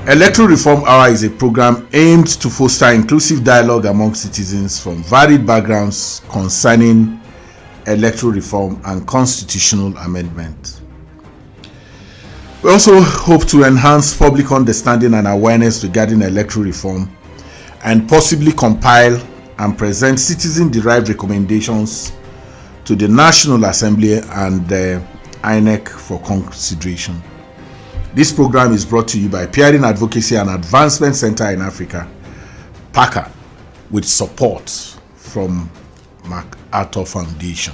Electoral Reform Hour is a program aimed to foster inclusive dialogue among citizens from varied backgrounds concerning electoral reform and constitutional amendment. We also hope to enhance public understanding and awareness regarding electoral reform and possibly compile and present citizen-derived recommendations to the National Assembly and the INEC for consideration. This program is brought to you by Peering Advocacy and Advancement Center in Africa, PACA, with support from MacArthur Foundation.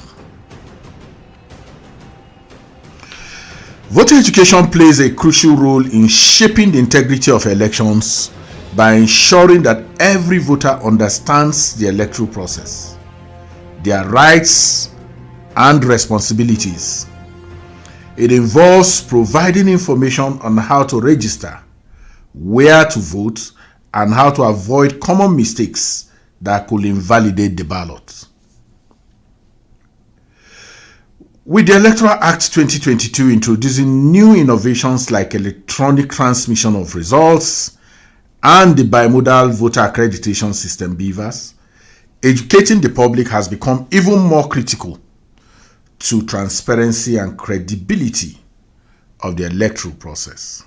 Voter education plays a crucial role in shaping the integrity of elections by ensuring that every voter understands the electoral process, their rights and responsibilities. It involves providing information on how to register, where to vote, and how to avoid common mistakes that could invalidate the ballot. With the Electoral Act 2022 introducing new innovations like electronic transmission of results and the bimodal voter accreditation system (BVAS), educating the public has become even more critical to transparency and credibility of the electoral process.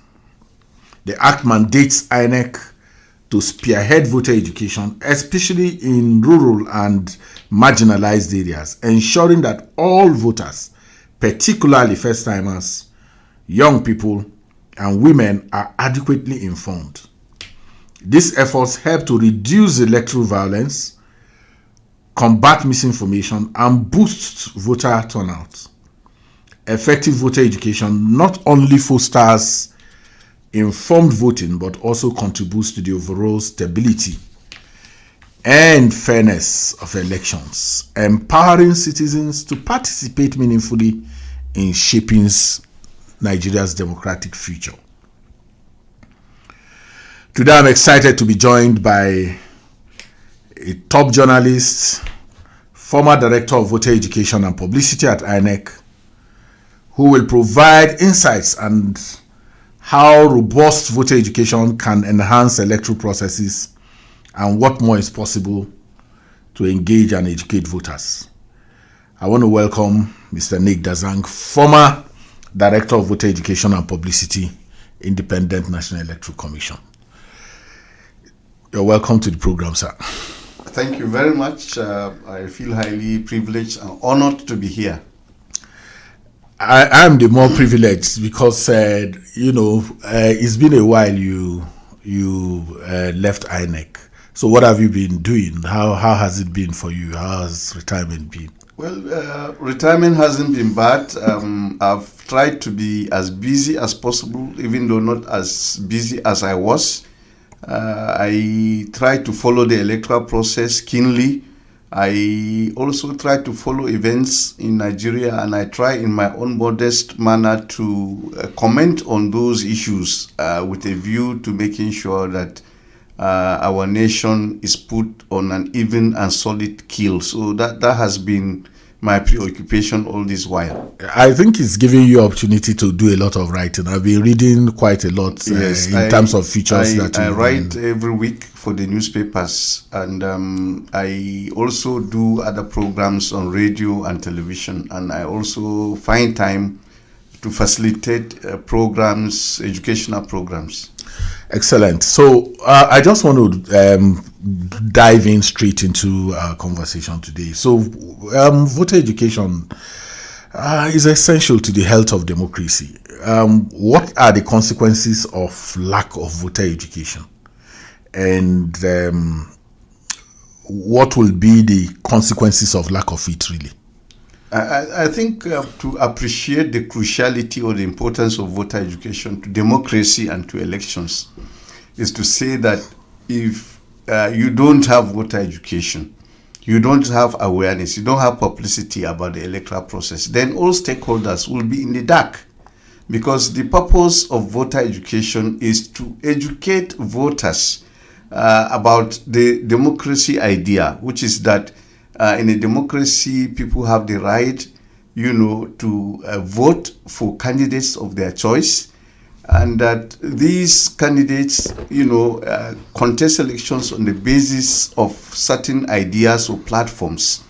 The Act mandates INEC to spearhead voter education, especially in rural and marginalized areas, ensuring that all voters, particularly first-timers, young people, and women, are adequately informed. These efforts help to reduce electoral violence, combat misinformation, and boost voter turnout. Effective voter education not only fosters informed voting but also contributes to the overall stability and fairness of elections, empowering citizens to participate meaningfully in shaping Nigeria's democratic future. Today I'm excited to be joined by a top journalist, former Director of Voter Education and Publicity at INEC, who will provide insights on how robust voter education can enhance electoral processes and what more is possible to engage and educate voters. I want to welcome Mr. Nick Dazang, former Director of Voter Education and Publicity, Independent National Electoral Commission. You're welcome to the program, sir. Thank you very much. I feel highly privileged and honored to be here. I am the more privileged because, it's been a while you left INEC. So what have you been doing? How has it been for you? How has retirement been? Well, retirement hasn't been bad. I've tried to be as busy as possible, even though not as busy as I was. I try to follow the electoral process keenly. I also try to follow events in Nigeria, and I try in my own modest manner to comment on those issues with a view to making sure that our nation is put on an even and solid keel. So that has been my preoccupation all this while. I think it's giving you opportunity to do a lot of writing. I've been reading quite a lot in terms of features that I write every week for the newspapers, and I also do other programs on radio and television, and I also find time to facilitate programs, educational programs. Excellent. So I just want to dive in straight into our conversation today. So voter education is essential to the health of democracy. What are the consequences of lack of voter education? And what will be the consequences of lack of it, really? I think to appreciate the cruciality or the importance of voter education to democracy and to elections is to say that if you don't have voter education, you don't have awareness, you don't have publicity about the electoral process, then all stakeholders will be in the dark. Because the purpose of voter education is to educate voters about the democracy idea, which is that in a democracy, people have the right, to vote for candidates of their choice. and that these candidates, contest elections on the basis of certain ideas or platforms.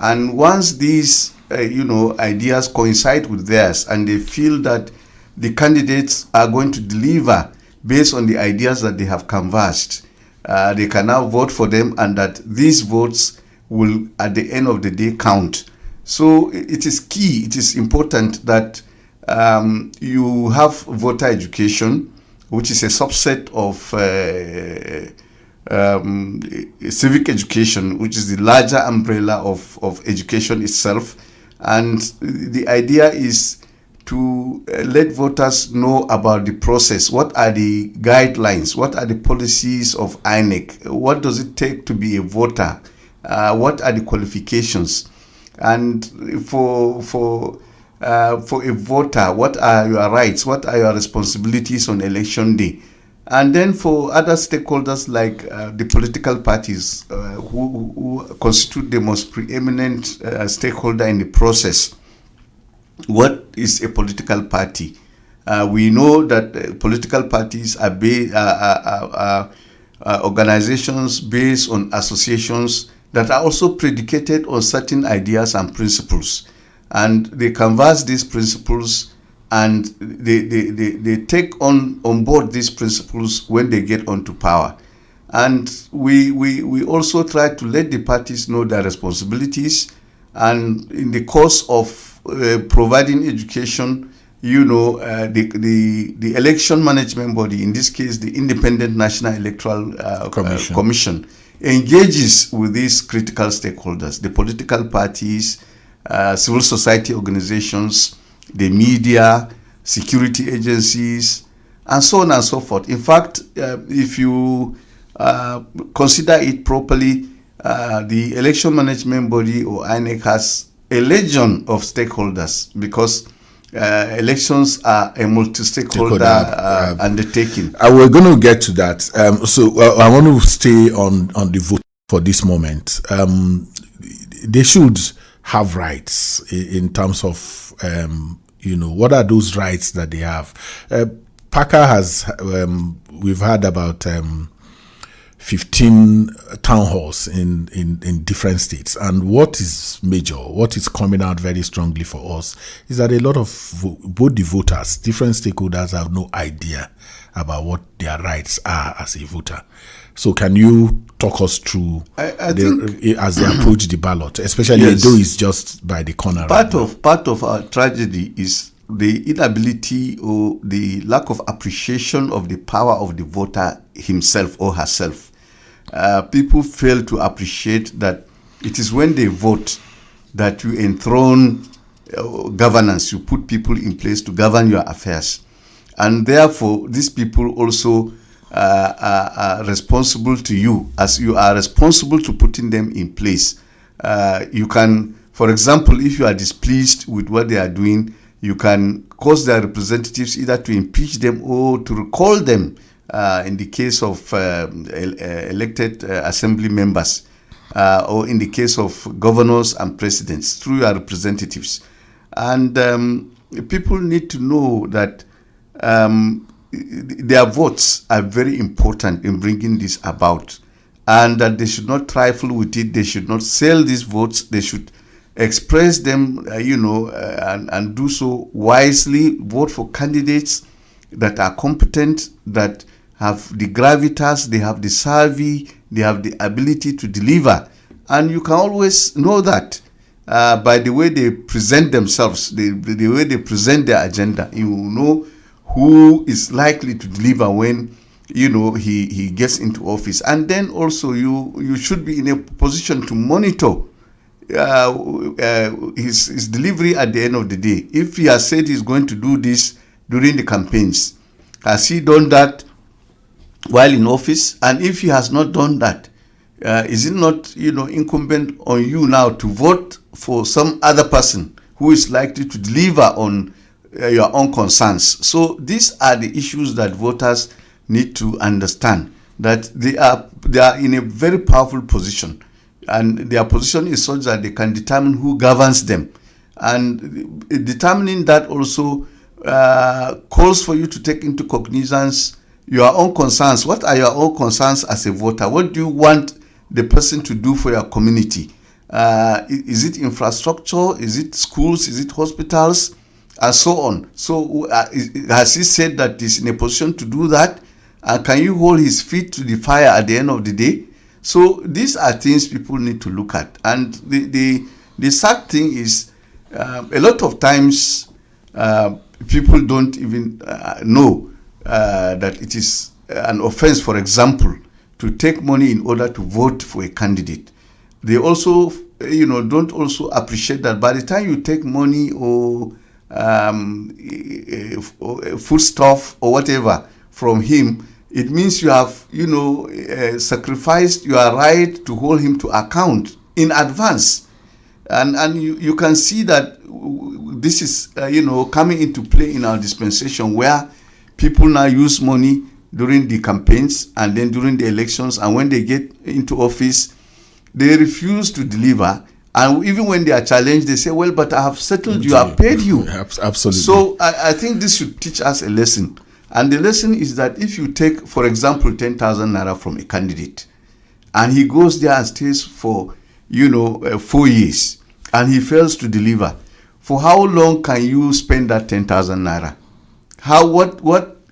And once these, ideas coincide with theirs, and they feel that the candidates are going to deliver based on the ideas that they have canvassed, they can now vote for them, and that these votes will, at the end of the day, count. So it is key, it is important that you have voter education, which is a subset of civic education, which is the larger umbrella of education itself. And the idea is to let voters know about the process. What are the guidelines? What are the policies of INEC? What does it take to be a voter? What are the qualifications? And for a voter, what are your rights? What are your responsibilities on election day? And then for other stakeholders like the political parties who constitute the most preeminent stakeholder in the process. What is a political party? We know that political parties are organizations based on associations that are also predicated on certain ideas and principles. And they canvass these principles, and they take on board these principles when they get onto power. And we also try to let the parties know their responsibilities, and in the course of providing education, the election management body, in this case the Independent National Electoral Commission, engages with these critical stakeholders, the political parties, civil society organizations, the media, security agencies, and so on and so forth. In fact, if you consider it properly, the election management body, or INEC, has a legion of stakeholders, because elections are a multi-stakeholder undertaking. We're going to get to that. So I want to stay on the vote for this moment. They should have rights in terms of, what are those rights that they have? Parker has, we've had about 15 town halls in different states. And what is major, what is coming out very strongly for us, is that a lot of both the voters, different stakeholders, have no idea about what their rights are as a voter. So can you talk us through as they approach the ballot, especially though it's just by the corner? Part of our tragedy is the inability or the lack of appreciation of the power of the voter himself or herself. People fail to appreciate that it is when they vote that you enthrone governance, you put people in place to govern your affairs. And therefore, these people also are responsible to you, as you are responsible to putting them in place. You can, for example, if you are displeased with what they are doing, you can cause their representatives either to impeach them or to recall them in the case of elected assembly members, or in the case of governors and presidents, through your representatives. And people need to know that their votes are very important in bringing this about, and that they should not trifle with it. They should not sell these votes. They should express them, and do so wisely. Vote for candidates that are competent, that have the gravitas, they have the savvy, they have the ability to deliver. And you can always know that by the way they present themselves, the way they present their agenda. You know who is likely to deliver when he gets into office. And then also you should be in a position to monitor his delivery at the end of the day. If he has said he's going to do this during the campaigns, has he done that while in office? And if he has not done that, is it not incumbent on you now to vote for some other person who is likely to deliver on your own concerns? So these are the issues that voters need to understand, that they are in a very powerful position, and their position is such that they can determine who governs them. And determining that also calls for you to take into cognizance your own concerns. What are your own concerns as a voter? What do you want the person to do for your community? Is it infrastructure? Is it schools? Is it hospitals? And so on. So has he said that he's in a position to do that? Can you hold his feet to the fire at the end of the day? So these are things people need to look at. And the sad thing is, a lot of times people don't even know that it is an offense, for example, to take money in order to vote for a candidate. They also, don't also appreciate that by the time you take money or foodstuff or whatever from him, it means you have, sacrificed your right to hold him to account in advance. And you can see that this is, coming into play in our dispensation, where people now use money during the campaigns and then during the elections, and when they get into office, they refuse to deliver. And even when they are challenged, they say, well, but I have settled you, I have paid you. Absolutely. So I think this should teach us a lesson. And the lesson is that if you take, for example, 10,000 naira from a candidate, and he goes there and stays for, 4 years, and he fails to deliver, for how long can you spend that 10,000 naira?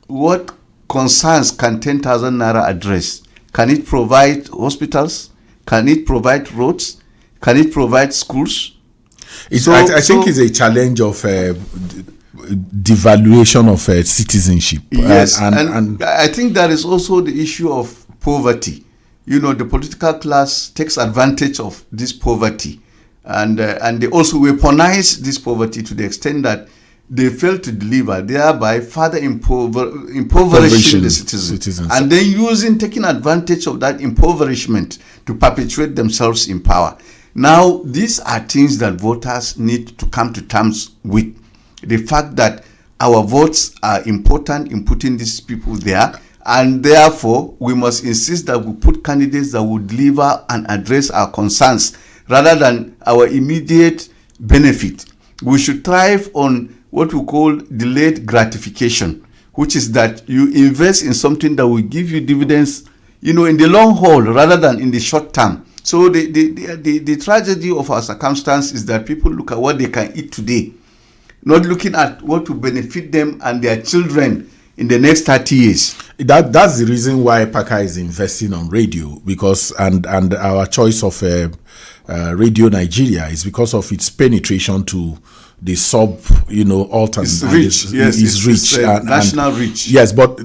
What concerns can 10,000 naira address? Can it provide hospitals? Can it provide roads? Can it provide schools? I think it's a challenge of devaluation of citizenship. Yes, and I think there is also the issue of poverty. The political class takes advantage of this poverty, and they also weaponize this poverty to the extent that they fail to deliver, thereby further impoverishing the citizens, and then taking advantage of that impoverishment to perpetuate themselves in power. Now, these are things that voters need to come to terms with. The fact that our votes are important in putting these people there, and therefore we must insist that we put candidates that will deliver and address our concerns rather than our immediate benefit. We should thrive on what we call delayed gratification, which is that you invest in something that will give you dividends, in the long haul rather than in the short term. So the tragedy of our circumstance is that people look at what they can eat today, not looking at what will benefit them and their children in the next 30 years. That's the reason why PACA is investing on radio, because and our choice of Radio Nigeria is because of its penetration to the sub, alternate. It's rich. It's rich. National reach. Yes, but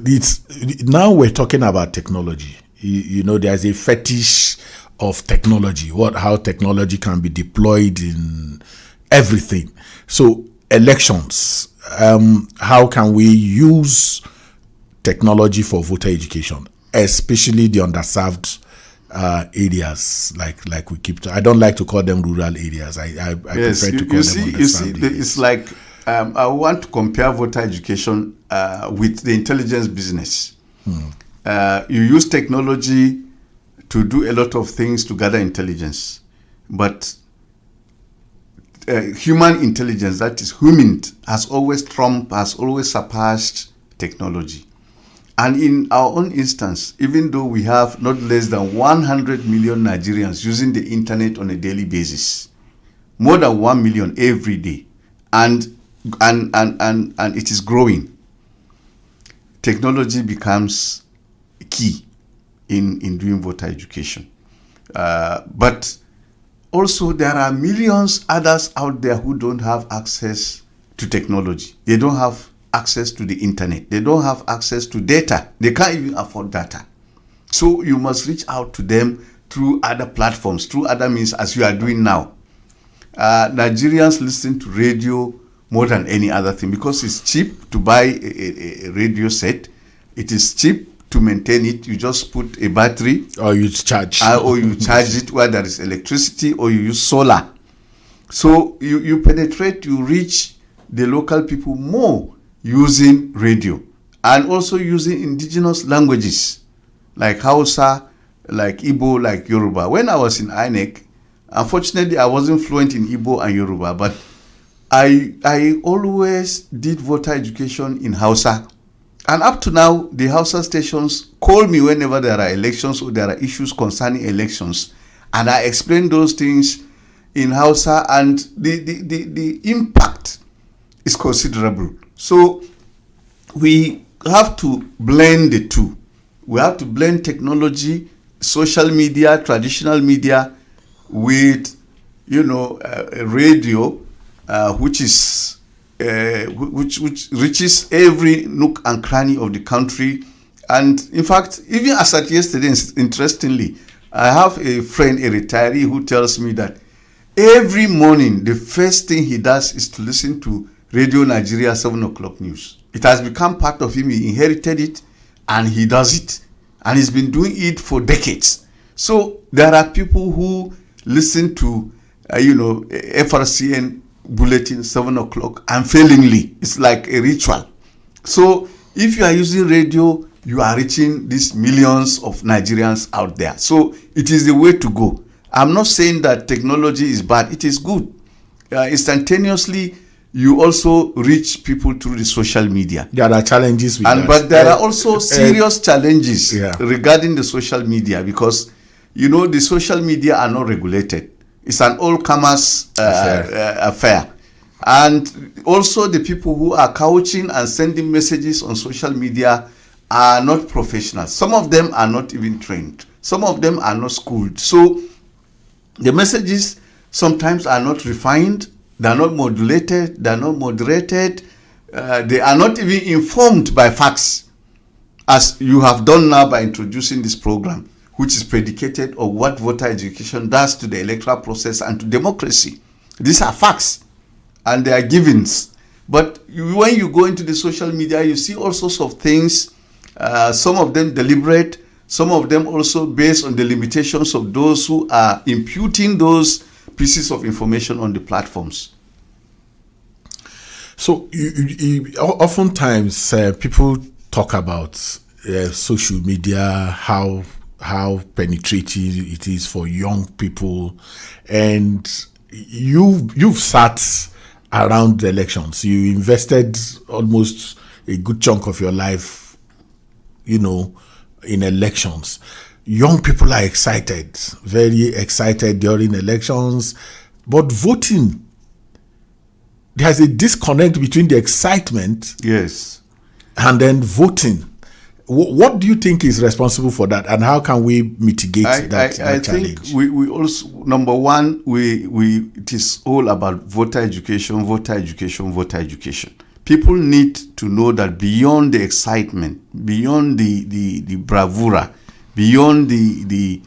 now we're talking about technology. There's a fetish of technology, how technology can be deployed in everything. So elections, how can we use technology for voter education, especially the underserved areas, like we keep. I don't like to call them rural areas. I prefer to call them underserved areas. It's like I want to compare voter education with the intelligence business. You use technology to do a lot of things to gather intelligence, but human intelligence, that is human, has always surpassed technology. And in our own instance, even though we have not less than 100 million Nigerians using the internet on a daily basis, more than 1 million every day, and it is growing, technology becomes key in doing voter education. But also there are millions others out there who don't have access to technology. They don't have access to the internet. They don't have access to data. They can't even afford data. So you must reach out to them through other platforms, through other means, as you are doing now. Nigerians listen to radio more than any other thing because it's cheap to buy a radio set. It is cheap to maintain it. You just put a battery, or you charge it where there is electricity, or you use solar. So you penetrate, you reach the local people more using radio, and also using indigenous languages like Hausa, like Igbo, like Yoruba. When I was in INEC, unfortunately I wasn't fluent in Igbo and Yoruba, but I always did voter education in Hausa. And up to now, the Hausa stations call me whenever there are elections or there are issues concerning elections. And I explain those things in Hausa, and the impact is considerable. So we have to blend the two. We have to blend technology, social media, traditional media with, radio, which reaches every nook and cranny of the country. And in fact, even as at yesterday, interestingly, I have a friend, a retiree, who tells me that every morning the first thing he does is to listen to Radio Nigeria 7 o'clock news. It has become part of him. He inherited it and he does it. And he's been doing it for decades. So there are people who listen to, FRCN bulletin 7 o'clock unfailingly. It's like a ritual. So if you are using radio, you are reaching these millions of Nigerians out there. So it is the way to go. I'm not saying that technology is bad. It is good. Instantaneously, you also reach people through the social media. There are challenges with that. But there are also serious challenges regarding the social media, because, the social media are not regulated. It's an all-comers affair. And also the people who are couching and sending messages on social media are not professionals. Some of them are not even trained. Some of them are not schooled. So the messages sometimes are not refined. They are not modulated. They are not moderated. They are not even informed by facts, as you have done now by introducing this program, which is predicated on what voter education does to the electoral process and to democracy. These are facts and they are givens. But when you go into the social media, you see all sorts of things, some of them deliberate, some of them also based on the limitations of those who are imputing those pieces of information on the platforms. So oftentimes people talk about social media, how penetrating it is for young people, and you've sat around the elections. You invested almost a good chunk of your life, in elections. Young people are excited, very excited during elections, but voting, there's a disconnect between the excitement, and then voting. What do you think is responsible for that, and how can we mitigate that challenge? I think we also, number one, it is all about voter education. People need to know that beyond the excitement, beyond the bravura, beyond the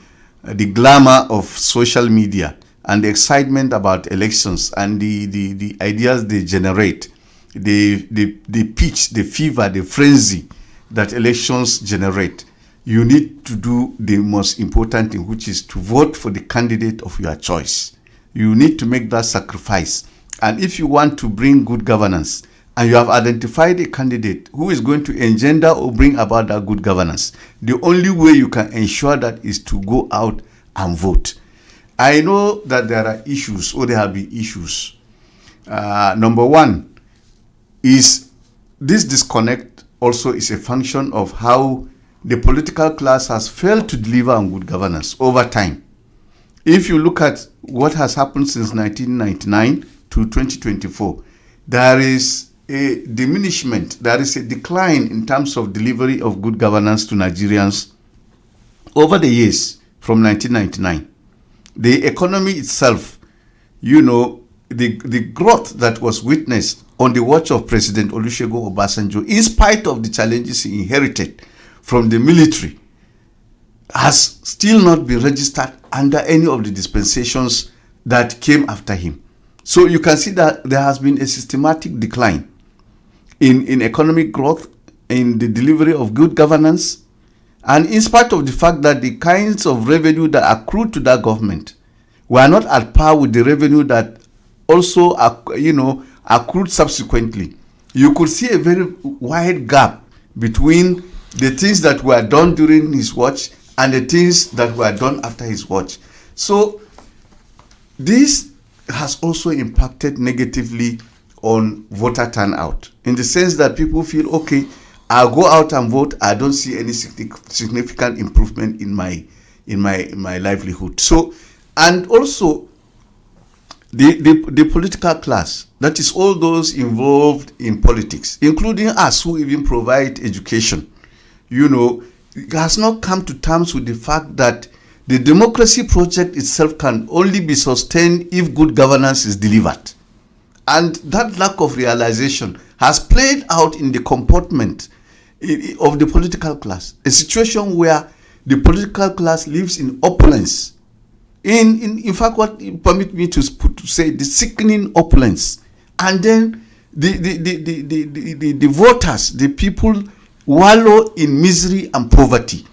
glamour of social media and the excitement about elections and the ideas they generate, the pitch, the fever, the frenzy that elections generate, you need to do the most important thing, which is to vote for the candidate of your choice. You need to make that sacrifice. And if you want to bring good governance, and you have identified a candidate who is going to engender or bring about that good governance, the only way you can ensure that is to go out and vote. I know that there are issues, or there have been issues. Number one is this disconnect also is a function of how the political class has failed to deliver on good governance over time. If you look at what has happened since 1999 to 2024, there is a diminishment, there is a decline in terms of delivery of good governance to Nigerians over the years from 1999. The economy itself, the growth that was witnessed on the watch of President Olusegun Obasanjo, in spite of the challenges he inherited from the military, has still not been registered under any of the dispensations that came after him. So you can see that there has been a systematic decline in economic growth, in the delivery of good governance, and in spite of the fact that the kinds of revenue that accrued to that government were not at par with the revenue that also accrued subsequently. You could see a very wide gap between the things that were done during his watch and the things that were done after his watch. So this has also impacted negatively on voter turnout, in the sense that people feel, okay, I'll go out and vote. I don't see any significant improvement in my livelihood. So, and also the political class, that is all those involved in politics, including us who even provide education, has not come to terms with the fact that the democracy project itself can only be sustained if good governance is delivered. And that lack of realization has played out in the comportment of the political class, a situation where the political class lives in opulence. In fact, what permit me to say, the sickening opulence, and then the voters, the people, wallow in misery and poverty.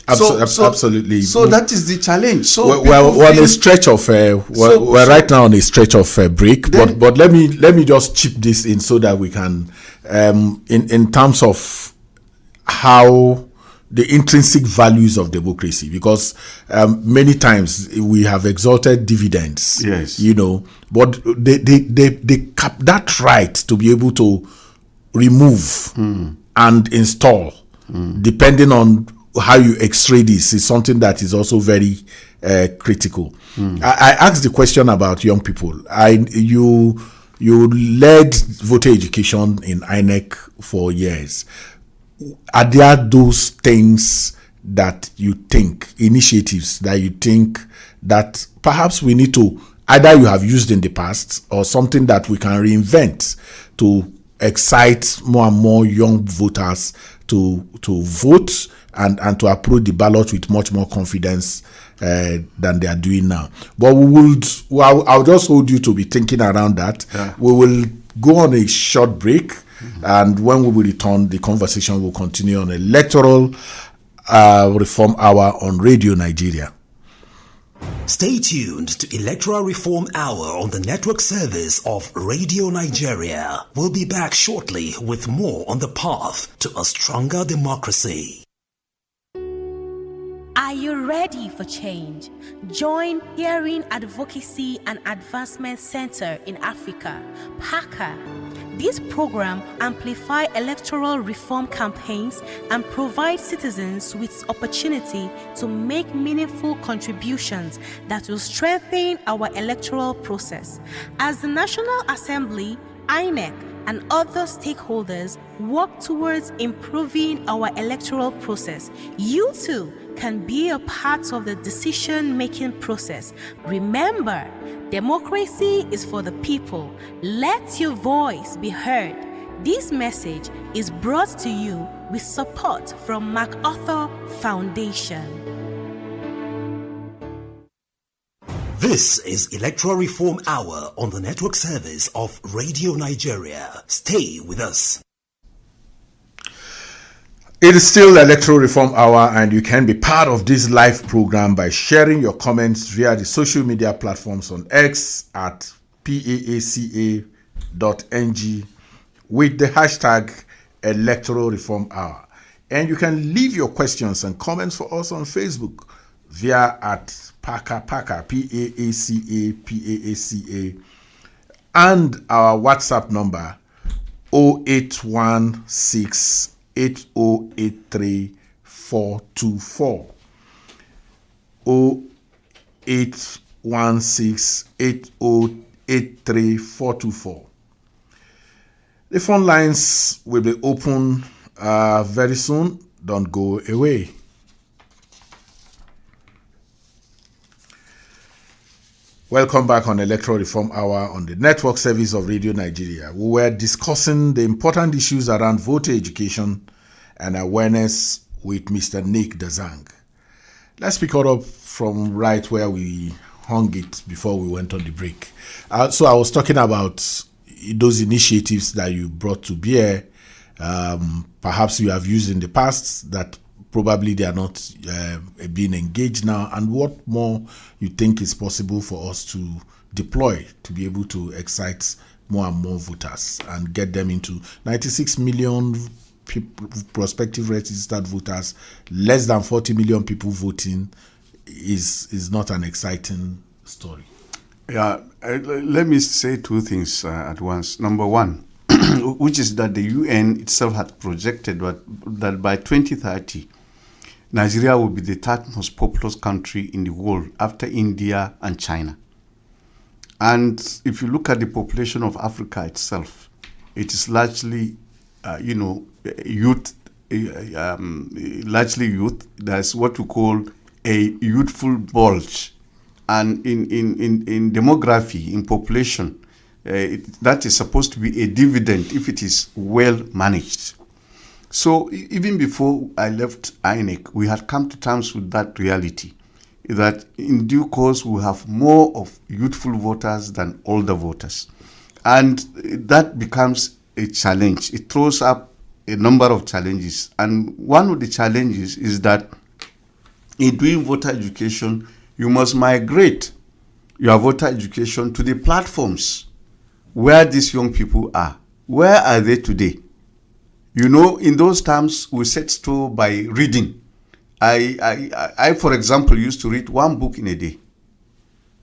Absolutely. So that is the challenge. So we're on a stretch of we're right now on a stretch of break. But let me just chip this in so that we can, in terms of how the intrinsic values of democracy, because many times we have exalted dividends. Yes. But they cap that right to be able to remove and install, depending on how you x-ray this, is something that is also very critical. I asked the question about young people. You led voter education in INEC for years. Are there those things that you think, initiatives that you think that perhaps we need to, either you have used in the past or something that we can reinvent to excite more and more young voters to vote and to approach the ballot with much more confidence than they are doing now? But I'll just hold you to be thinking around that. Yeah. We will go on a short break, and when we will return, the conversation will continue on Electoral Reform Hour on Radio Nigeria. Stay tuned to Electoral Reform Hour on the network service of Radio Nigeria. We'll be back shortly with more on the path to a stronger democracy. Are you ready for change? Join Hearing Advocacy and Advancement Center in Africa, PACA. This program amplifies electoral reform campaigns and provides citizens with opportunity to make meaningful contributions that will strengthen our electoral process. As the National Assembly, INEC, and other stakeholders work towards improving our electoral process, you too can be a part of the decision-making process. Remember, democracy is for the people. Let your voice be heard. This message is brought to you with support from MacArthur Foundation. This is Electoral Reform Hour on the network service of Radio Nigeria. Stay with us. It is still Electoral Reform Hour, and you can be part of this live program by sharing your comments via the social media platforms on X at PAACA.ng with the hashtag Electoral Reform Hour. And you can leave your questions and comments for us on Facebook via at PACA, PAACA, and our WhatsApp number 0816 8083 424 0816 8083 424. The phone lines will be open very soon. Don't go away. Welcome back on Electoral Reform Hour on the network service of Radio Nigeria. We were discussing the important issues around voter education and awareness with Mr. Nick Dazang. Let's pick it up from right where we hung it before we went on the break. So I was talking about those initiatives that you brought to bear. Perhaps you have used in the past that probably they are not being engaged now, and what more you think is possible for us to deploy to be able to excite more and more voters and get them into 96 million prospective registered voters, less than 40 million people voting is not an exciting story. Yeah, let me say two things at once. Number one, which is that the UN itself had projected that by 2030, Nigeria will be the third most populous country in the world after India and China. And if you look at the population of Africa itself, it is largely, youth, largely youth. That's what we call a youthful bulge. And in demography, in population, that is supposed to be a dividend if it is well managed. So even before I left INEC, we had come to terms with that reality, that in due course we have more of youthful voters than older voters. And that becomes a challenge. It throws up a number of challenges. And one of the challenges is that in doing voter education, you must migrate your voter education to the platforms where these young people are. Where are they today? You know, in those times, we set store by reading. I, for example, used to read one book in a day.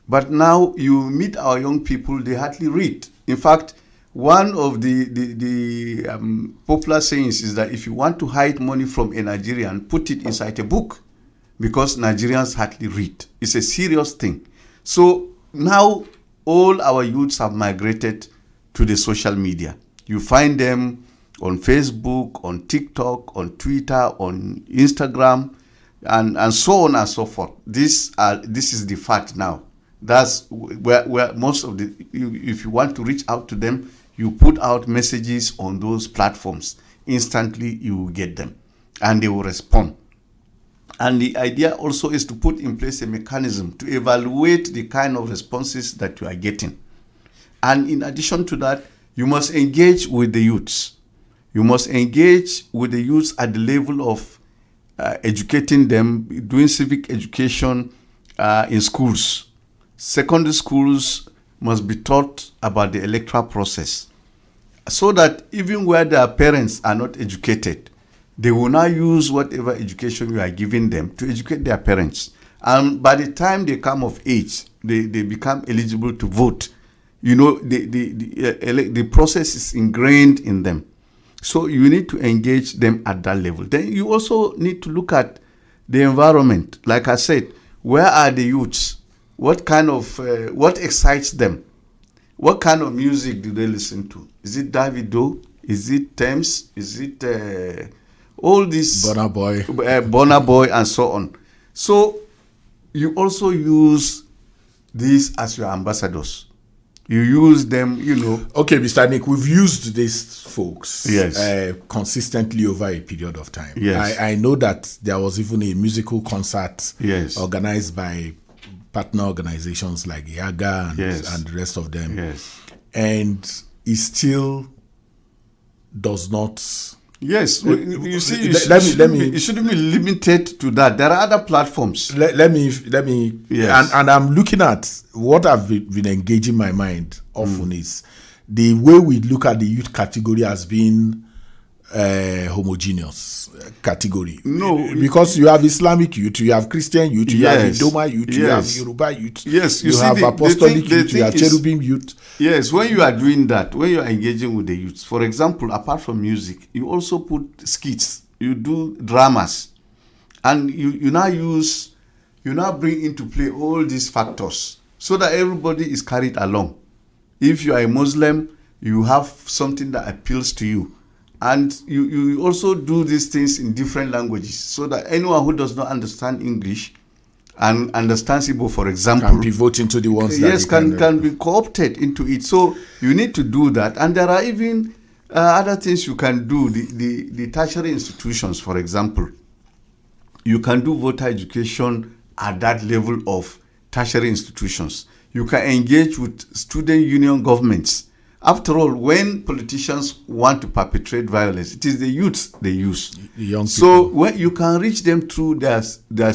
But now you meet our young people, they hardly read. In fact, one of the popular sayings is that if you want to hide money from a Nigerian, put it inside a book, because Nigerians hardly read. It's a serious thing. So now all our youths have migrated to the social media. You find them on Facebook, on TikTok, on Twitter, on Instagram, and so on and so forth. This is the fact now. That's where most of the, if you want to reach out to them, you put out messages on those platforms. Instantly you will get them and they will respond. And the idea also is to put in place a mechanism to evaluate the kind of responses that you are getting. And in addition to that, you must engage with the youths. You must engage with the youths at the level of educating them, doing civic education in schools. Secondary schools must be taught about the electoral process, so that even where their parents are not educated, they will now use whatever education you are giving them to educate their parents. And by the time they come of age, they become eligible to vote. You know, the process is ingrained in them. So you need to engage them at that level. Then you also need to look at the environment. Like I said, where are the youths? What kind of, what excites them? What kind of music do they listen to? Is it Davido? Is it Thames? Is it all this Burna Boy and so on? So you also use these as your ambassadors. You use them, you know. Okay, Mr. Nick, we've used these folks Yes. Consistently over a period of time. Yes. I know that there was even a musical concert Yes. organized by partner organizations like Yaga and, Yes. and the rest of them. Yes. And it still does not. Yes, you see, let me. It shouldn't be limited to that. There are other platforms. Let me. Yes. And I'm looking at what I've been engaging my mind often is the way we look at the youth category as being homogeneous category. No, because you have Islamic youth, you have Christian youth, you have Yes. Idoma youth, you have Yes. Yoruba youth, Yes, you see, have the Apostolic thing youth, you have is- Cherubim youth. Yes, when you are doing that, when you are engaging with the youths, for example, apart from music, you also put skits, you do dramas, and you now bring into play all these factors so that everybody is carried along. If you are a Muslim, you have something that appeals to you. And you also do these things in different languages so that anyone who does not understand English and understands Igbo, for example, Can pivot into the ones that yes, they can be co-opted into it. So you need to do that. And there are even other things you can do. The tertiary institutions, for example, you can do voter education at that level of tertiary institutions. You can engage with student union governments. After all, when politicians want to perpetrate violence, it is the youth they use. The young So people. when you can reach them through their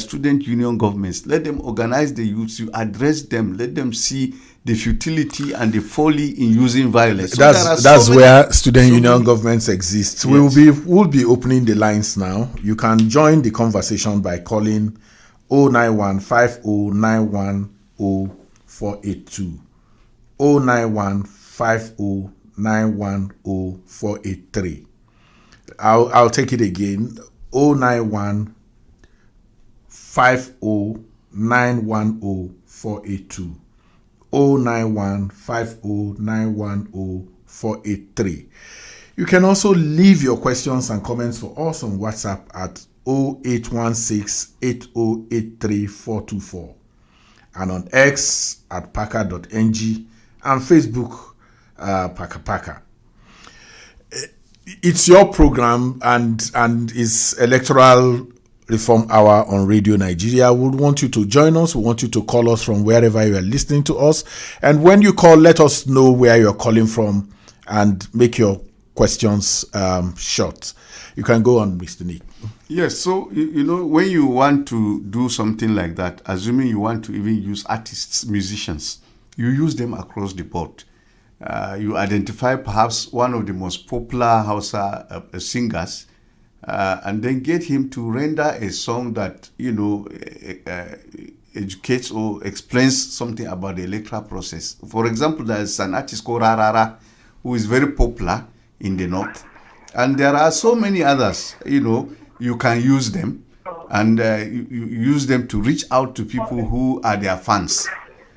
student union governments, let them organize the youths, you address them, let them see the futility and the folly in using violence. So there are That's so where many- student so union many- governments exist. Yes. We'll be opening the lines now. You can join the conversation by calling 091 5091 482. 09150910483. I'll take it again. 09150910482. 09150910483. You can also leave your questions and comments for us on WhatsApp at 0816-8083-424 and on X at packer.ng and Facebook Packer. It's your program and is Electoral Reform Hour on Radio Nigeria. We want you to join us. We want you to call us from wherever you are listening to us. And when you call, let us know where you're calling from and make your questions short. You can go on, Mr. Nick. Yes, so, when you want to do something like that, assuming you want to even use artists, musicians, you use them across the board. You identify perhaps one of the most popular Hausa singers, and then get him to render a song that, educates or explains something about the electoral process. For example, there's an artist called Rarara who is very popular in the north. And there are so many others, you can use them and you use them to reach out to people who are their fans.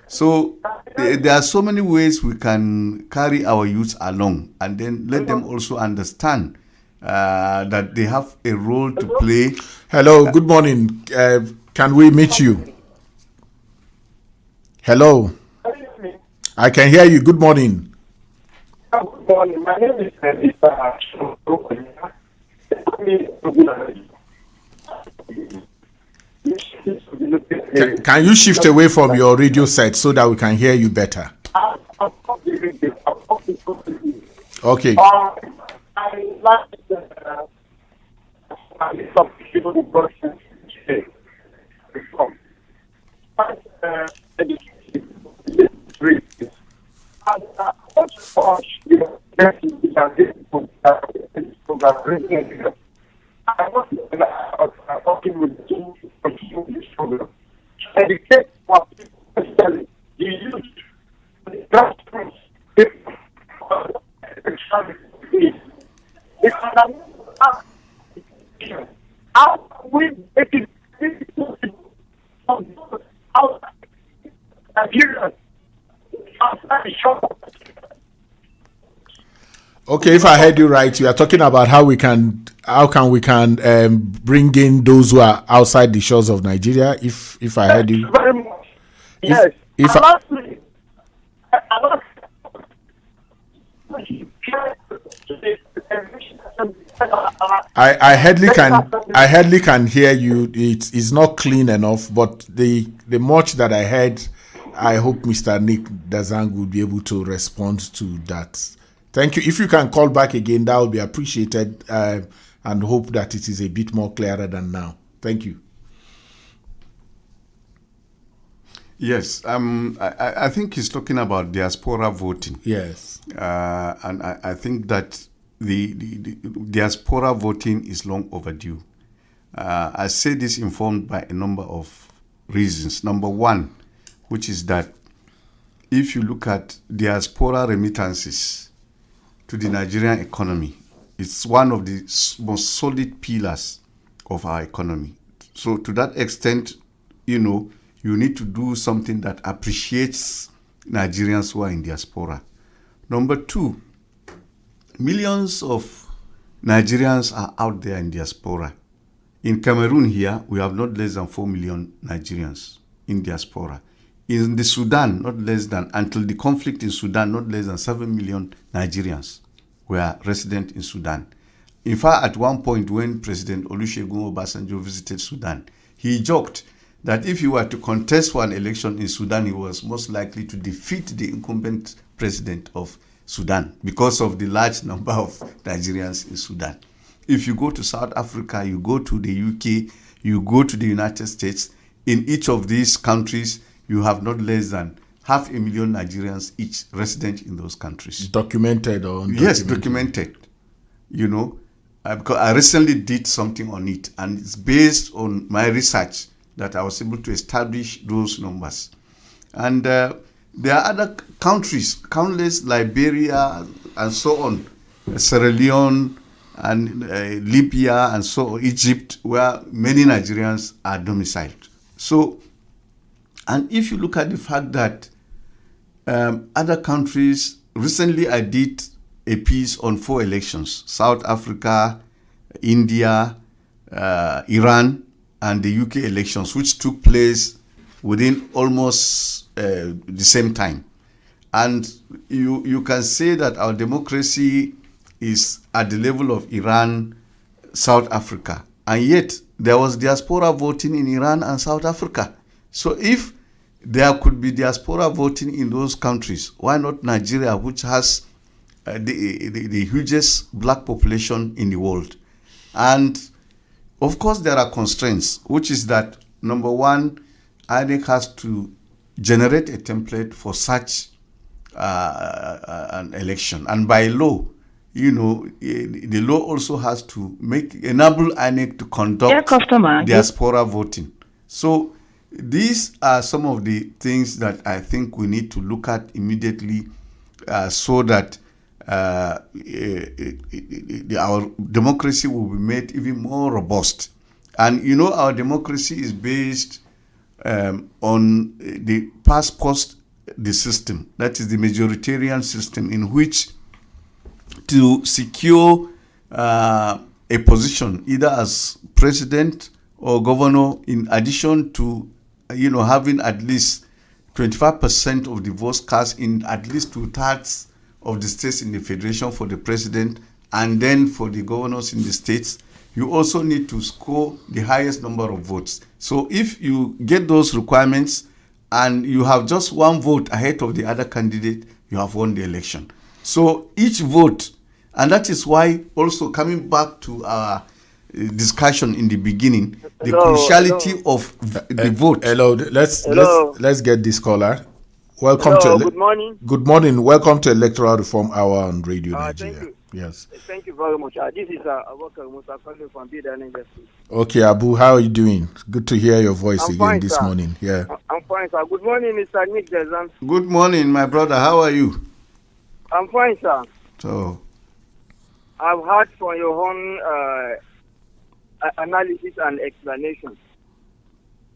So there are so many ways we can carry our youth along and then let them also understand that they have a role to play. Hello, good morning. Can we meet you? Hello. I can hear you. Good morning. Good morning. My name is Can you shift away from your radio set so that we can hear you better? Okay. I like some people process reform. I was talking with two from this program. Educate what people especially you use the grassroots people. How we make it Nigerians outside the shop. Okay, if I heard you right, you are talking about how we can bring in those who are outside the shores of Nigeria. If I heard you very much. Yes. Lastly, I hardly can hear you. It is not clean enough, but the much that I heard, I hope Mr. Nick Dazang will be able to respond to that. Thank you. If you can call back again, that will be appreciated, and hope that it is a bit more clearer than now. Thank you. Yes, I think he's talking about diaspora voting. Yes. And I think that the diaspora voting is long overdue. I say this informed by a number of reasons. Number one, which is that if you look at diaspora remittances to the Nigerian economy, it's one of the most solid pillars of our economy. So to that extent, you need to do something that appreciates Nigerians who are in diaspora. Number two, millions of Nigerians are out there in diaspora. In Cameroon here, we have not less than 4 million Nigerians in diaspora. In the Sudan, until the conflict in Sudan, not less than 7 million Nigerians were resident in Sudan. In fact, at one point when President Olusegun Obasanjo visited Sudan, he joked that if he were to contest for an election in Sudan, he was most likely to defeat the incumbent president of Sudan because of the large number of Nigerians in Sudan. If you go to South Africa, you go to the UK, you go to the United States, in each of these countries, you have not less than 500,000 Nigerians each resident in those countries. Documented or undocumented? Yes, documented. Because I recently did something on it, and it's based on my research that I was able to establish those numbers. And there are other countries, countless, Liberia and so on, Sierra Leone and Libya and so on, Egypt, where many Nigerians are domiciled. So, and if you look at the fact that other countries, recently I did a piece on 4 elections: South Africa, India, Iran, and the UK elections, which took place within almost the same time. And you can say that our democracy is at the level of Iran, South Africa. And yet, there was diaspora voting in Iran and South Africa. So if there could be diaspora voting in those countries, why not Nigeria, which has the hugest black population in the world? And of course, there are constraints, which is that, number one, INEC has to generate a template for such an election. And by law, the law also has to enable INEC to conduct diaspora voting. So these are some of the things that I think we need to look at immediately so that our democracy will be made even more robust. And our democracy is based on the post the system, that is the majoritarian system, in which to secure a position either as president or governor, in addition to having at least 25% of the votes cast in at least 2/3 of the states in the federation for the president, and then for the governors in the states, you also need to score the highest number of votes. So if you get those requirements and you have just one vote ahead of the other candidate, you have won the election. So each vote, and that is why also coming back to our discussion in the beginning, the cruciality of the vote. Let's get this caller. Welcome good morning. Good morning. Welcome to Electoral Reform Hour on Radio Nigeria. Thank you. Yes. Thank you very much. This is Abubakar Musa calling from Bida University. Okay, Abu, how are you doing? Good to hear your voice again fine, this sir. morning. Yeah. I'm fine, sir. Good morning, Mr. Nick Dazang. Good morning, my brother. How are you? I'm fine, sir. So, I've heard from your own analysis and explanation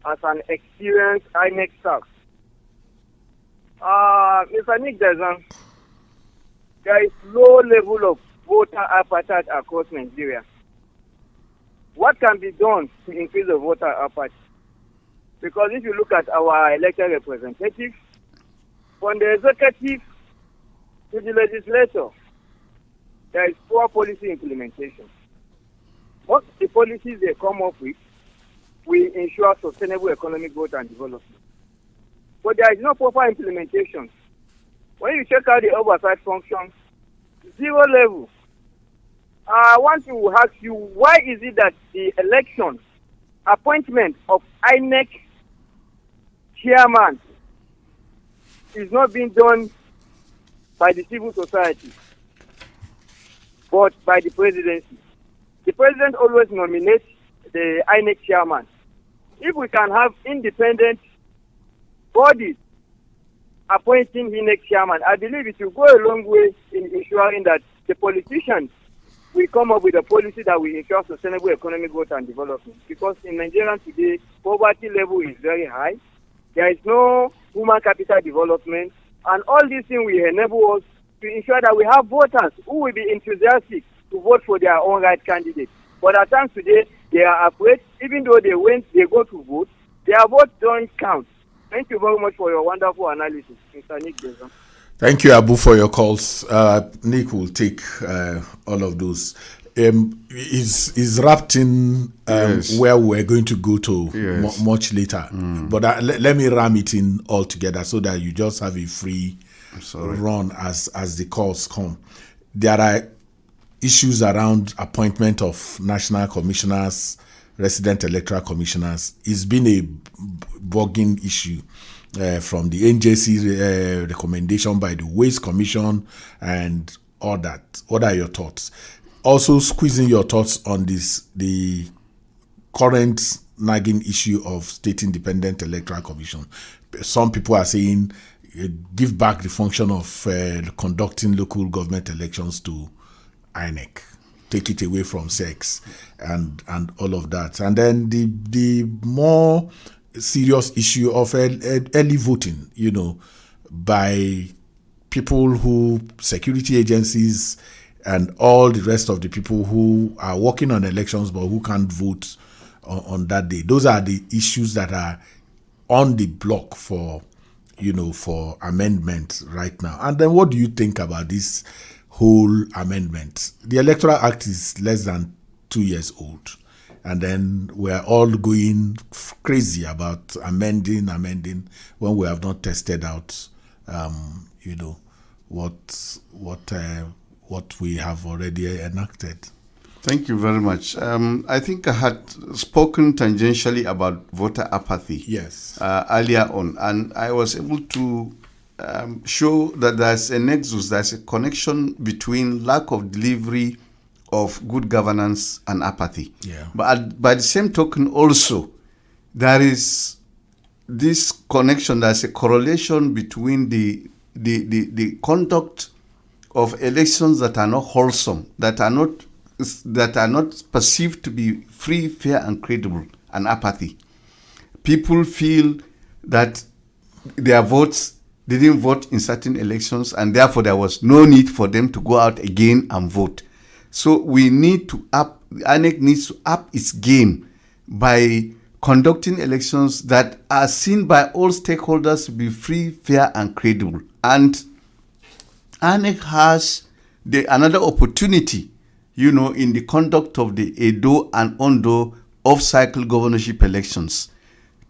as an experienced INEC staff. Mr. Nick Dazang, there is low level of voter appetite across Nigeria. What can be done to increase the voter appetite? Because if you look at our elected representatives, from the executive to the legislature, there is poor policy implementation. What the policies they come up with will ensure sustainable economic growth and development. But there is no proper implementation. When you check out the oversight function, 0 level. I want to ask you, why is it that the election appointment of INEC chairman is not being done by the civil society, but by the presidency? The president always nominates the INEC chairman. If we can have independent bodies appointing INEC chairman, I believe it will go a long way in ensuring that the politicians will come up with a policy that will ensure sustainable economic growth and development. Because in Nigeria today, poverty level is very high. There is no human capital development. And all these things will enable us to ensure that we have voters who will be enthusiastic to vote for their own right candidate. But at times today, they are afraid, even though they go to vote, their votes don't count. Thank you very much for your wonderful analysis, Mr. Nick Dazang. Thank you, Abu, for your calls. Nick will take all of those. Is wrapped in Yes. where we're going to go to Yes. much later. But let me ram it in all together so that you just have a free run as the calls come. There are issues around appointment of national commissioners, resident electoral commissioners. It's been a bugging issue from the NJC recommendation by the Waste Commission and all that. What are your thoughts? Also squeezing your thoughts on the current nagging issue of state independent electoral commission. Some people are saying give back the function of conducting local government elections to INEC, take it away from sex and all of that. And then the more serious issue of early voting, by people who, security agencies and all the rest of the people who are working on elections but who can't vote on that day. Those are the issues that are on the block for amendment right now. And then what do you think about this whole amendment? The Electoral Act is less than 2 years old. And then we're all going crazy about amending when we have not tested out, what we have already enacted. Thank you very much. I think I had spoken tangentially about voter apathy. Yes. Earlier on, and I was able to show that there's a nexus, there's a connection between lack of delivery of good governance and apathy. Yeah. But by the same token, also, there is this connection, there's a correlation between the conduct of elections that are not wholesome, that are not perceived to be free, fair, and credible, and apathy. People feel that their votes, they didn't vote in certain elections, and therefore there was no need for them to go out again and vote. So we need to INEC needs to up its game by conducting elections that are seen by all stakeholders to be free, fair, and credible. And INEC has another opportunity, in the conduct of the Edo and Ondo off-cycle governorship elections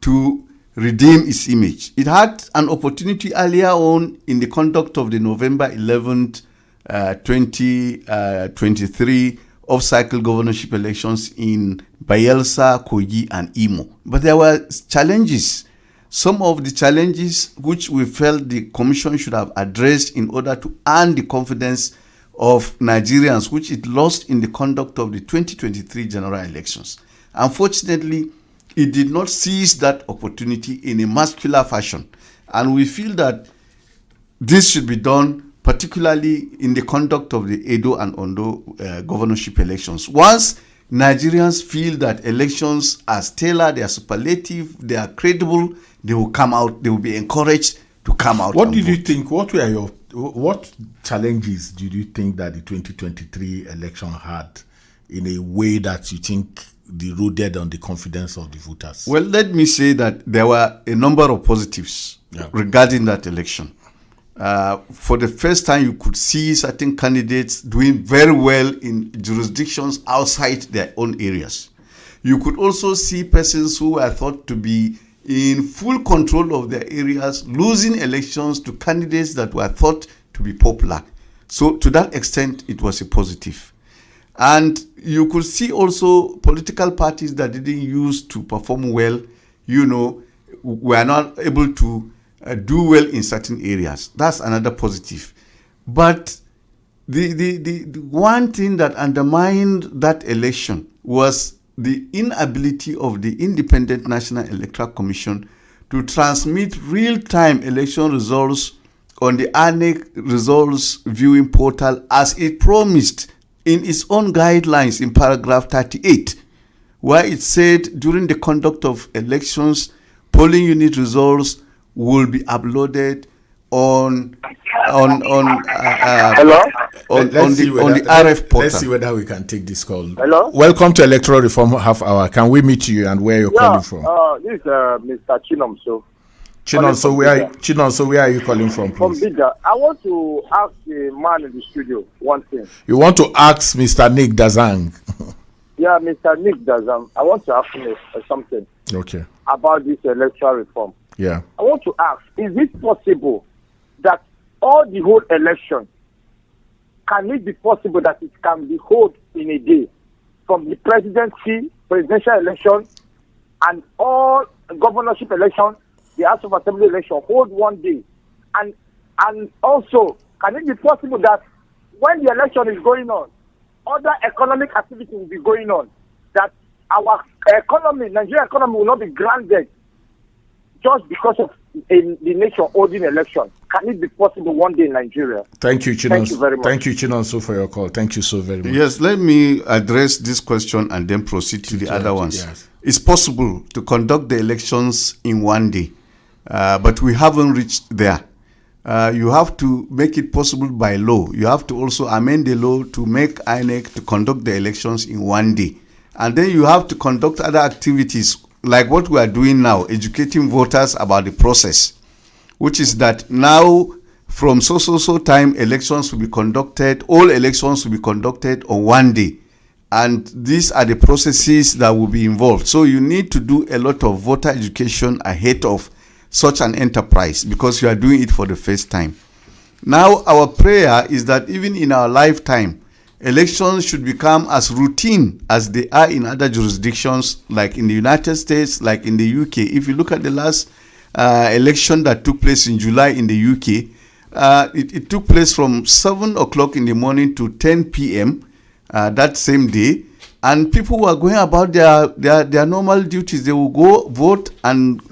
to redeem its image. It had an opportunity earlier on in the conduct of the November 11th, 2023 off-cycle governorship elections in Bayelsa, Kogi, and Imo. But there were challenges. Some of the challenges which we felt the Commission should have addressed in order to earn the confidence of Nigerians, which it lost in the conduct of the 2023 general elections. Unfortunately, it did not seize that opportunity in a muscular fashion. And we feel that this should be done, particularly in the conduct of the Edo and Ondo governorship elections. Once Nigerians feel that elections are stellar, they are superlative, they are credible, they will come out, they will be encouraged to come out. What did you think? What challenges did you think that the 2023 election had in a way that you think eroded on the confidence of the voters? Well, let me say that there were a number of positives regarding that election. For the first time, you could see certain candidates doing very well in jurisdictions outside their own areas. You could also see persons who were thought to be in full control of their areas losing elections to candidates that were thought to be popular. So to that extent, it was a positive. And you could see also political parties that didn't use to perform well, were not able to do well in certain areas. That's another positive. But the one thing that undermined that election was the inability of the Independent National Electoral Commission to transmit real-time election results on the INEC results viewing portal as it promised in its own guidelines in paragraph 38, where it said during the conduct of elections, polling unit results will be uploaded on the RF portal. Let's see whether we can take this call. Hello? Welcome to Electoral Reform Half Hour. Can we meet you and where you're calling from? This is Mr. Chinomso. Chinonso, where are you calling from, From please? Bida. I want to ask the man in the studio one thing. You want to ask Mr. Nick Dazang? Yeah, Mr. Nick Dazang. I want to ask him something Okay. about this electoral reform. Yeah. I want to ask, is it possible that all the whole election, can it be possible that it can be held in a day from the presidential election and all governorship election, the House of Assembly election, hold one day? And also, can it be possible that when the election is going on, other economic activity will be going on, that our economy, Nigerian economy, will not be grounded just because of the nation holding election. Can it be possible one day in Nigeria? Thank you, Chinonso. Thank you very much. Thank you, Chinonso, for your call. Thank you so very much. Yes, let me address this question and then proceed to the other ones. Yes. It's possible to conduct the elections in one day, but we haven't reached there. You have to make it possible by law. You have to also amend the law to make INEC to conduct the elections in one day. And then you have to conduct other activities like what we are doing now, educating voters about the process, which is that now from so time elections will be conducted, all elections will be conducted on one day. And these are the processes that will be involved. So you need to do a lot of voter education ahead of such an enterprise because you are doing it for the first time. Now our prayer is that even in our lifetime, elections should become as routine as they are in other jurisdictions, like in the United States, like in the UK. If you look at the last election that took place in July in the UK, it took place from 7 o'clock in the morning to 10 p.m. That same day. And people were going about their normal duties. They will go vote and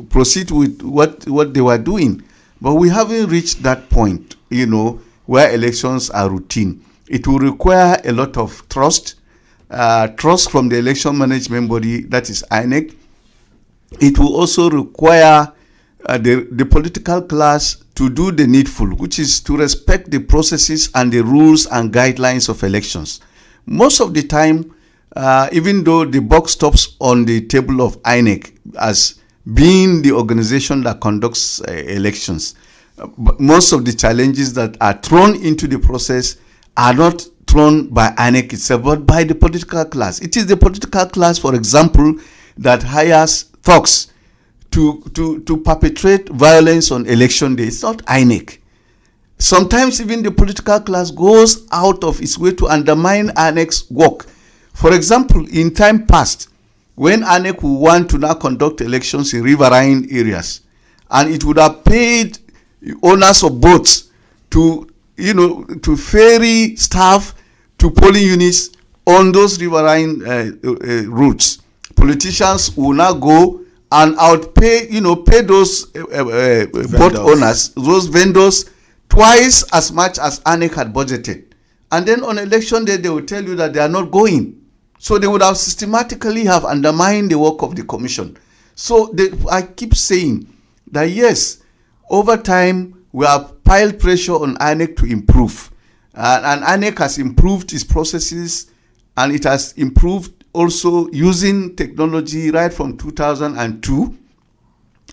proceed with what they were doing. But we haven't reached that point, where elections are routine. It will require a lot of trust from the election management body, that is INEC. It will also require the political class to do the needful, which is to respect the processes and the rules and guidelines of elections. Most of the time, even though the buck stops on the table of INEC as being the organization that conducts elections, most of the challenges that are thrown into the process are not thrown by INEC itself, but by the political class. It is the political class, for example, that hires thugs to perpetrate violence on election day. It's not INEC. Sometimes even the political class goes out of its way to undermine INEC's work. For example, in time past, when INEC would want to now conduct elections in riverine areas, and it would have paid owners of boats to ferry staff to polling units on those riverine routes. Politicians will now go and outpay, pay those boat owners, those vendors, twice as much as INEC had budgeted. And then on election day, they will tell you that they are not going. So they would have systematically have undermined the work of the commission. So I keep saying that yes, over time, we have piled pressure on INEC to improve. And INEC has improved its processes, and it has improved also using technology right from 2002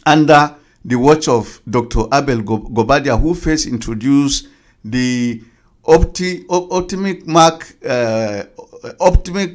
under the watch of Dr. Abel Gobadia, who first introduced the optimic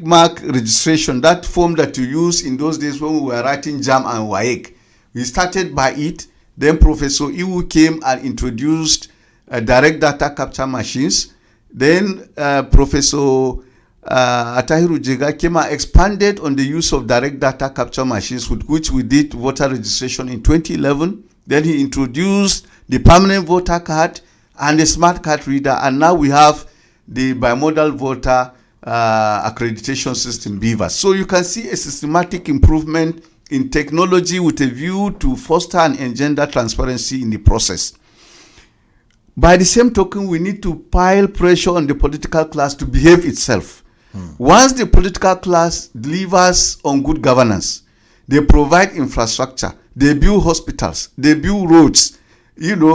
mark registration, that form that you use in those days when we were writing JAM and WAEC. We started by it. Then Professor Iwu came and introduced direct data capture machines. Then Professor Atahiru Jega came and expanded on the use of direct data capture machines, with which we did voter registration in 2011. Then he introduced the permanent voter card and the smart card reader, and now we have the bimodal voter accreditation system, BVAS. So you can see a systematic improvement in technology with a view to foster and engender transparency in the process. By the same token, we need to pile pressure on the political class to behave itself. Once the political class delivers on good governance, they provide infrastructure, they build hospitals, they build roads, they make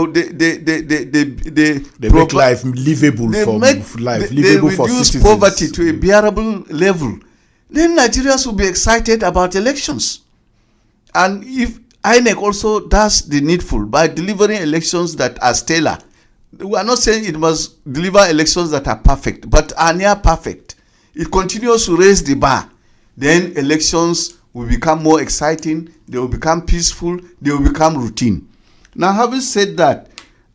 life livable for citizens. They reduce poverty to a bearable level. Then Nigerians will be excited about elections. And if INEC also does the needful by delivering elections that are stellar, we are not saying it must deliver elections that are perfect, but are near perfect. It continues to raise the bar. Then elections will become more exciting, they will become peaceful, they will become routine. Now, having said that,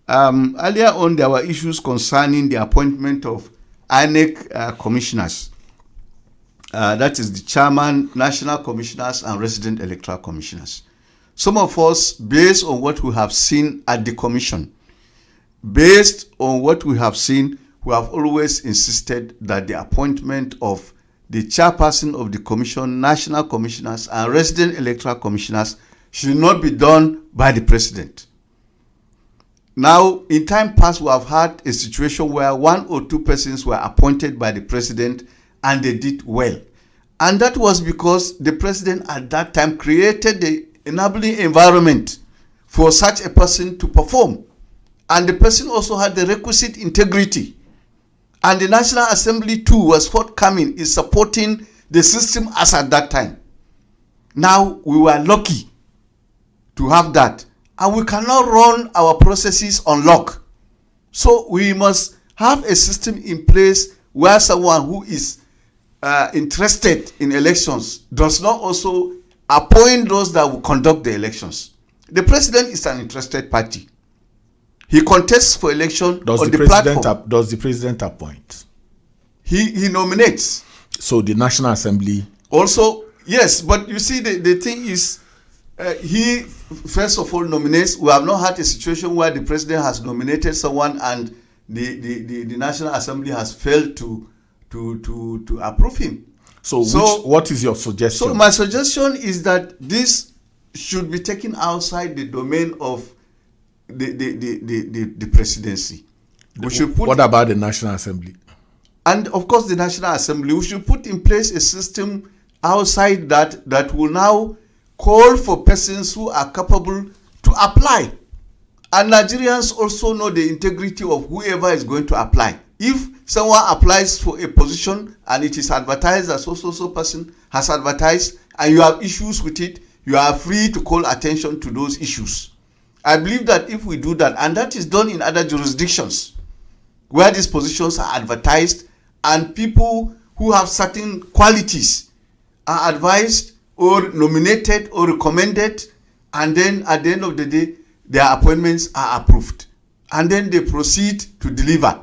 earlier on there were issues concerning the appointment of INEC commissioners. That is the chairman, national commissioners, and resident electoral commissioners. Some of us, based on what we have seen at the commission, we have always insisted that the appointment of the chairperson of the commission, national commissioners, and resident electoral commissioners should not be done by the president. Now, in time past, we have had a situation where 1 or 2 persons were appointed by the president and they did well. And that was because the president at that time created the enabling environment for such a person to perform. And the person also had the requisite integrity. And the National Assembly too was forthcoming in supporting the system as at that time. Now, we were lucky to have that. And we cannot run our processes on lock. So we must have a system in place where someone who is interested in elections does not also appoint those that will conduct the elections. The president is an interested party. He contests for election on the platform. Does the president appoint? He nominates. So the National Assembly? Also, yes, but you see, the thing is, he first of all nominates. We have not had a situation where the president has nominated someone and the National Assembly has failed to approve him. So what is your suggestion? So my suggestion is that this should be taken outside the domain of the presidency. We should put, what about the National Assembly? And of course the National Assembly, we should put in place a system outside that will now call for persons who are capable to apply. And Nigerians also know the integrity of whoever is going to apply. If someone applies for a position and it is advertised as so person has advertised and you have issues with it, you are free to call attention to those issues. I believe that if we do that, and that is done in other jurisdictions where these positions are advertised and people who have certain qualities are advised or nominated or recommended, and then at the end of the day, their appointments are approved. And then they proceed to deliver.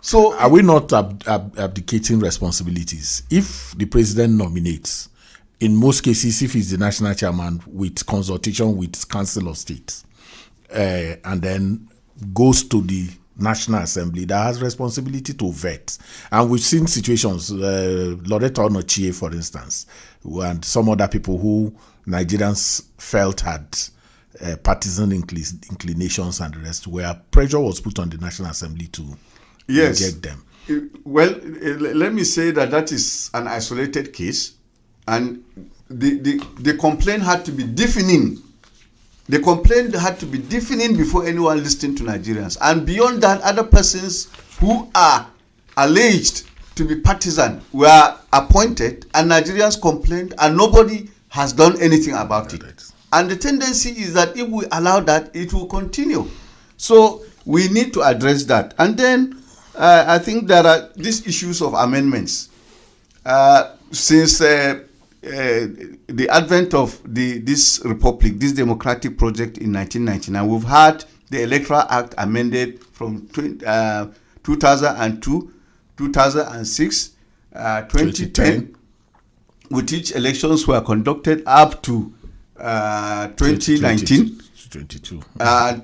So are we not abdicating responsibilities? If the president nominates, in most cases, if he's the national chairman with consultation with Council of State, and then goes to the National Assembly that has responsibility to vet. And we've seen situations, Loretta Onochie, for instance, and some other people who Nigerians felt had partisan inclinations and the rest, where pressure was put on the National Assembly to reject them. Well, let me say that is an isolated case, and the complaint had to be deafening. The complaint had to be deafening before anyone listened to Nigerians. And beyond that, other persons who are alleged to be partisan were appointed, and Nigerians complained, and nobody has done anything about it. And the tendency is that if we allow that, it will continue. So we need to address that. And then I think there are these issues of amendments. Since the advent of this republic, this democratic project in 1999, we've had the Electoral Act amended from 2002, 2006, 2010, with which elections were conducted up to 2019. 22. And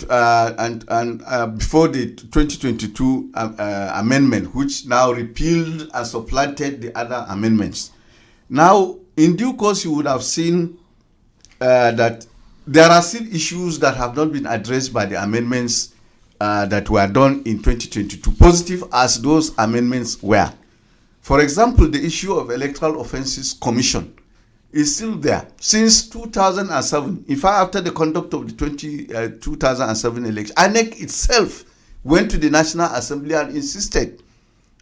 before the 2022 amendment, which now repealed and supplanted the other amendments. Now, in due course, you would have seen that there are still issues that have not been addressed by the amendments that were done in 2022, positive as those amendments were. For example, the issue of Electoral Offences Commission is still there since 2007. In fact, after the conduct of the 2007 election, INEC itself went to the National Assembly and insisted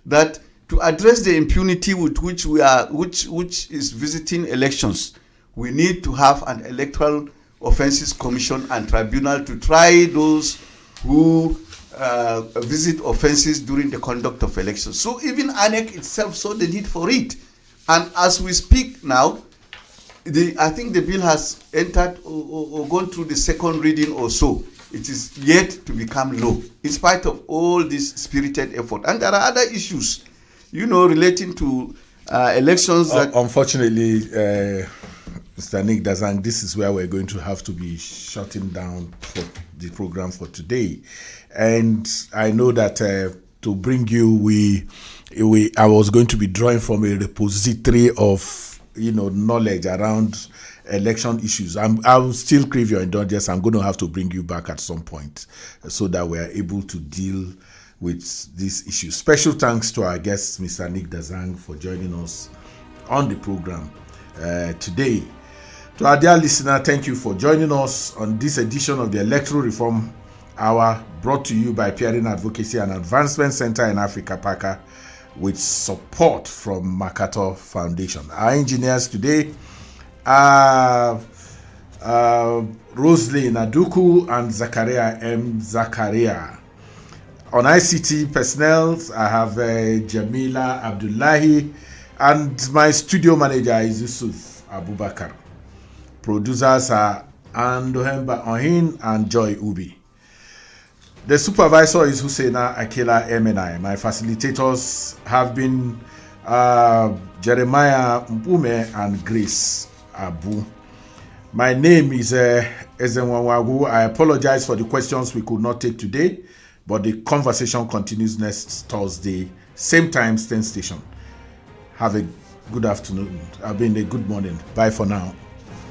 that to address the impunity with which which is visiting elections, we need to have an Electoral Offences Commission and Tribunal to try those who visit offences during the conduct of elections. So even INEC itself saw the need for it. And as we speak now, I think the bill has entered or gone through the second reading or so. It is yet to become law, in spite of all this spirited effort. And there are other issues, relating to elections. Unfortunately, Mr. Nick Dazang, this is where we're going to have to be shutting down for the program for today. And I know that to to bring you. I was going to be drawing from a repository of knowledge around election issues. I will still crave your indulgence. I'm going to have to bring you back at some point so that we are able to deal with these issues. Special thanks to our guest, Mr. Nick Dazang, for joining us on the program today. To our dear listener, thank you for joining us on this edition of the Electoral Reform Hour, brought to you by Peering Advocacy and Advancement Center in Africa, PACA, with support from MacArthur Foundation. Our engineers today are Roslyn Aduku and Zakaria M. Zakaria. On ICT personnel, I have Jamila Abdullahi, and my studio manager is Yusuf Abubakar. Producers are Andohemba Ohin and Joy Ubi. The supervisor is Huseina Akela MNI. My facilitators have been Jeremiah Mpume and Grace Abu. My name is Ezenwawagu. I apologize for the questions we could not take today, but the conversation continues next Thursday, same time, same station. Have a good afternoon. A good morning. Bye for now.